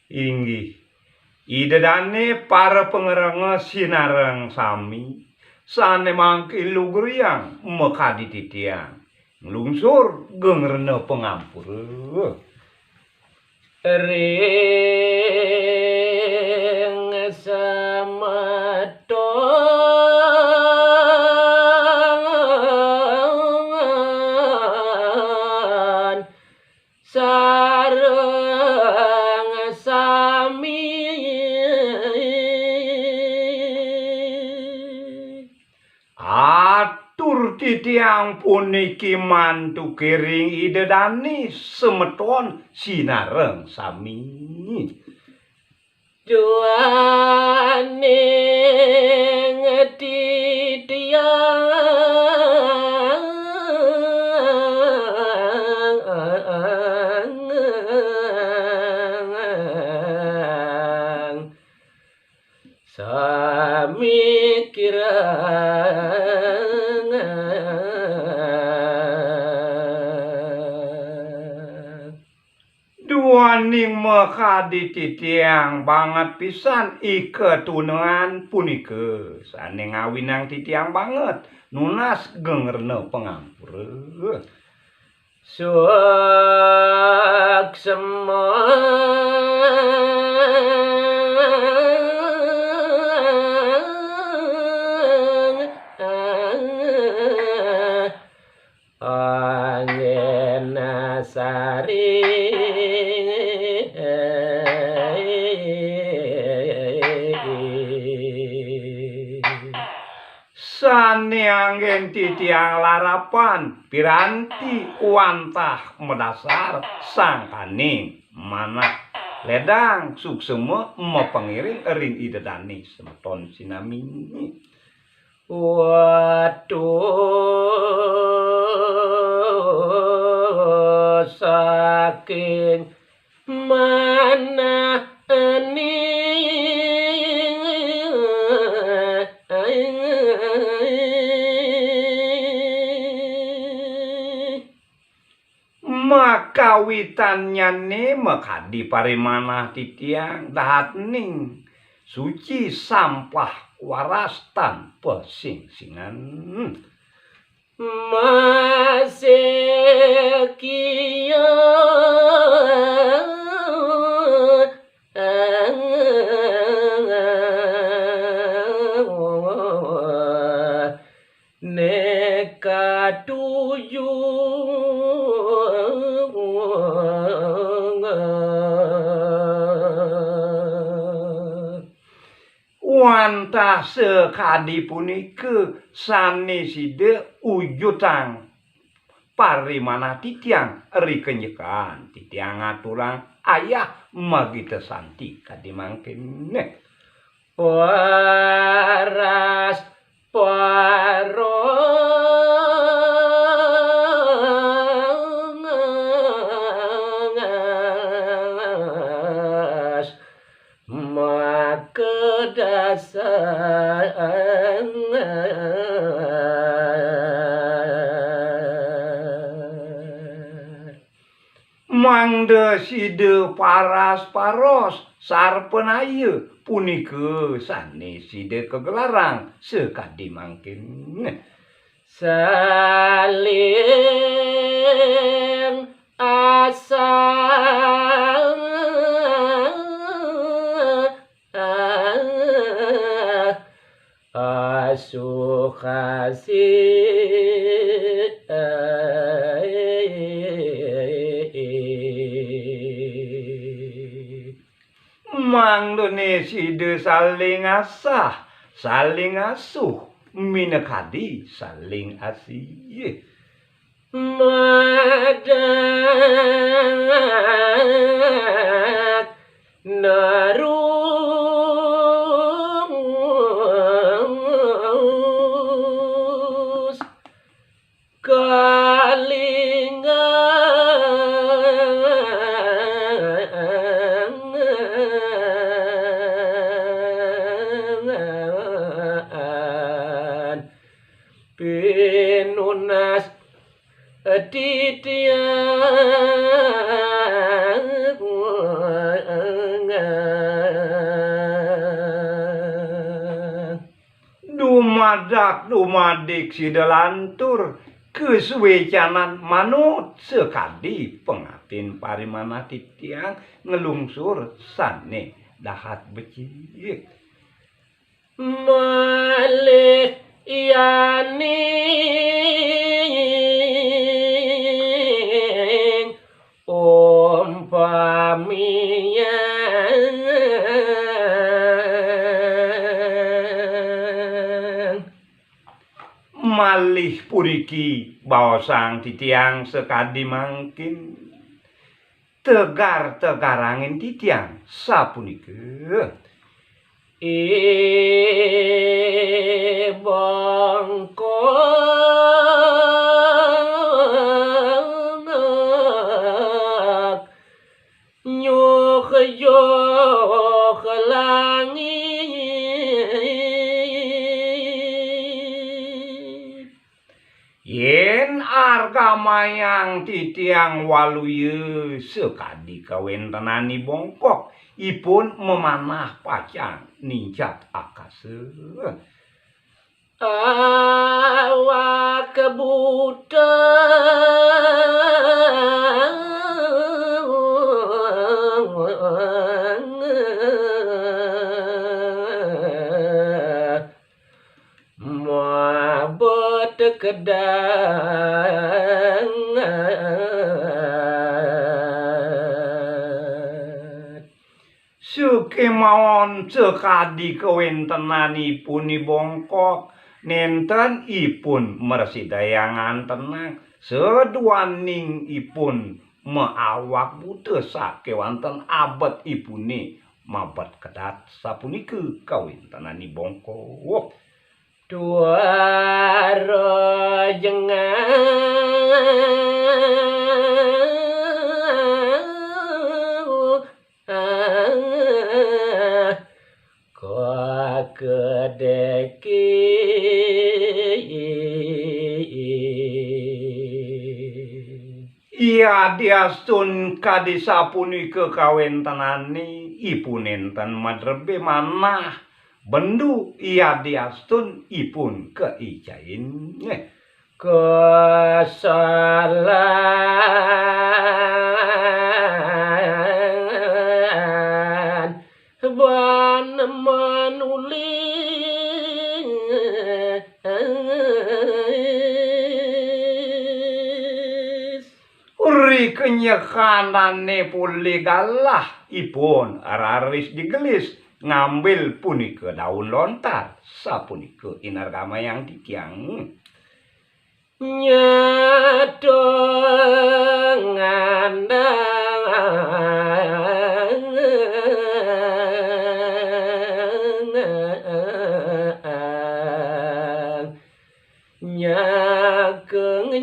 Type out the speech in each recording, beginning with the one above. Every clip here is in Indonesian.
Inggih idedane para pengereng sinareng sami sane mangke luguriang mekadi titiang nglungsur gengrene pengampur ring semeton sareng sami atur titiang puniki mantu kering idedani semeton sinareng sami juaning titiang sami kirang duaning mekadi titiang banget pisan iketunengan punika sane ngawinang titiang banget nunas gengrene pengampur suak angin sari sane angin titiang larapan piranti wantah medasar sangkaning manah ledang sukseme mepengiring ring idedani semeton sinami waduh saking mana makawitannya mekadi parimanah titiang dahatning suci sampah waras tanpa sing-singan masih neka wantah sekadi punika saneside wujudang parimana titiang rikenyekan titiang aturang ayah magita santi kadi mangken waras parongas makedasan mangde side paras paros sarpenaye punika saneside kegelarang sekadi mangken saling asal asuh kasih mangdone side saling asah saling asuh minekadi saling asih madat narus kalingan pinun tunas Dumadak sidelantur kesuwecanan manut sekadi pengatin parimana titiang ngelungsur sane dahat becik malih yani malih puriki baosang titiang sekadi mangkin tegar angin titiang sapunika bangkok nyuh yoh langit yen argamayang titiang waluye sekadi kawentenani bongkok ipun memanah pacang nincat akase awak buta mabot kedang Sukemawon sekadi kawentenanipun bongkok nenten ipun mersidayangan tenang seduaning ipun meawak buta sakewanten abet ipune mabat kedat sapunika kawentenani bongkok Duara jengang kok kedeki iya diastun kadi sapunika kawentenani ipun enten madrebe manah bendu iya diastun ipun keijain kesalahan ban menulis uri kenyekanane puli galah ipun araris digelis ngambil punika daun lontar sapunika inargamayang titiang nyado ngandang nyageng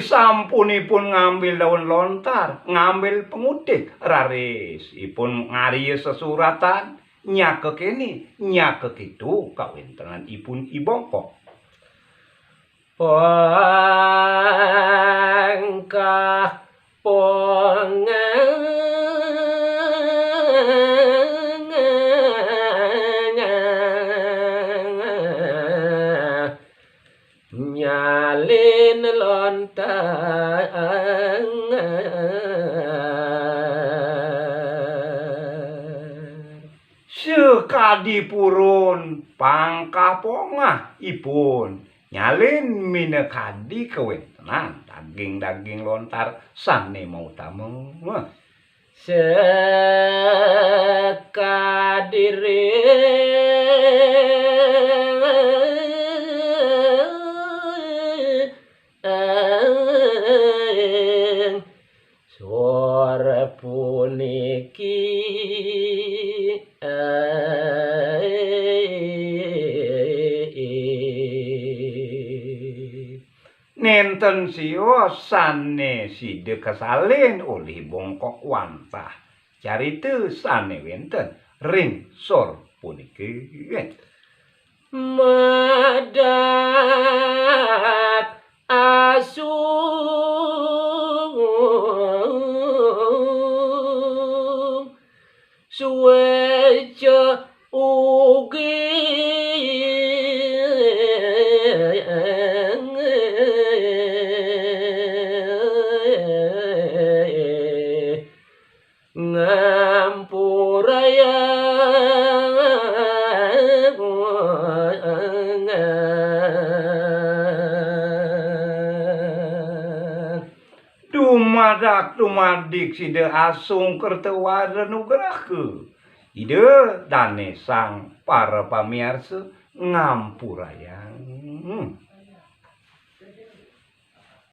sampunipun ngambil daun lontar, ngambil pengutih raris ipun ngarieu sesuratan nyake kene, nyake kitu kawentenan ipun ibongkok. Pangkah nyalin lontang sekadi purun pangkah pongah ipun nyalin minekadi kawentenan daging-daging lontar sane mau tamu sekadire suara puniki nenten siosane side kesalin oleh bongkok wantah carita sane wenten ring sor puniki. Madat asung suweca ugi ngampuraya Dumadak dumadik sida asung kertewara nugrahkeun. Ide dane sang para pamirsa ngampurayang.